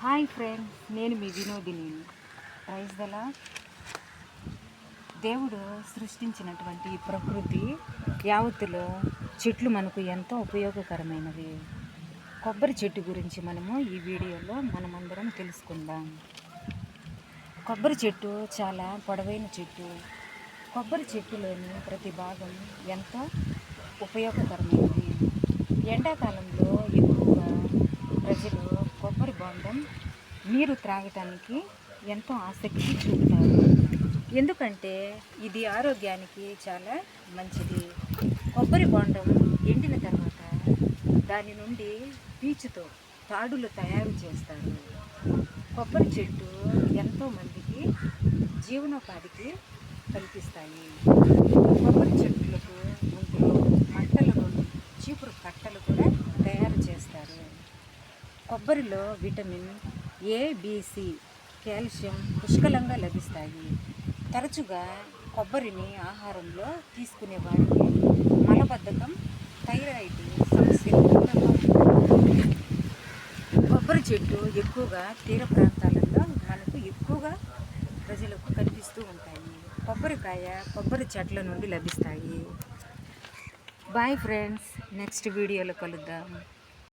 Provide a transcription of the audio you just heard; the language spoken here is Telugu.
హాయ్ ఫ్రెండ్స్, నేను మీ వినోదిని. ప్రైజ్ దలా. దేవుడు సృష్టించినటువంటి ఈ ప్రకృతి యావత్తులో చెట్లు మనకు ఎంతో ఉపయోగకరమైనవి. కొబ్బరి చెట్టు గురించి మనము ఈ వీడియోలో మనమందరం తెలుసుకుందాం. కొబ్బరి చెట్టు చాలా పొడవైన చెట్టు. కొబ్బరి చెట్టులోని ప్రతి భాగం ఎంతో ఉపయోగకరమైనది. ఎండాకాలంలో ఎక్కువగా ప్రజలు కొబ్బరి బొండం నీరు త్రాగటానికి ఎంతో ఆసక్తి చూపుతారు. ఎందుకంటే ఇది ఆరోగ్యానికి చాలా మంచిది. కొబ్బరి బొండం ఎండిన తర్వాత దాని నుండి పీచుతో తాడులు తయారు చేస్తారు. కొబ్బరి చెట్టు ఎంతో మందికి జీవనోపాధికి కల్పిస్తాయి. కొబ్బరి చెట్లకు ముందు మంటల నుండి చీపురు కట్టలు కూడా తయారు చేస్తారు. కొబ్బరిలో vitamin A, B, C, calcium పుష్కలంగా లభిస్తాయి. తరచుగా కొబ్బరిని ఆహారంలో తీసుకునే వారికి మలబద్ధకం, థైరాయిడ్ సమస్యలు కొబ్బరి చెట్టు ఎక్కువగా తీర ప్రాంతాలలో మనకు ఎక్కువగా ప్రజలకు కనిపిస్తూ ఉంటాయి. కొబ్బరికాయ కొబ్బరి చెట్ల నుండి లభిస్తాయి. బాయ్ ఫ్రెండ్స్, నెక్స్ట్ వీడియోలో కలుద్దాం.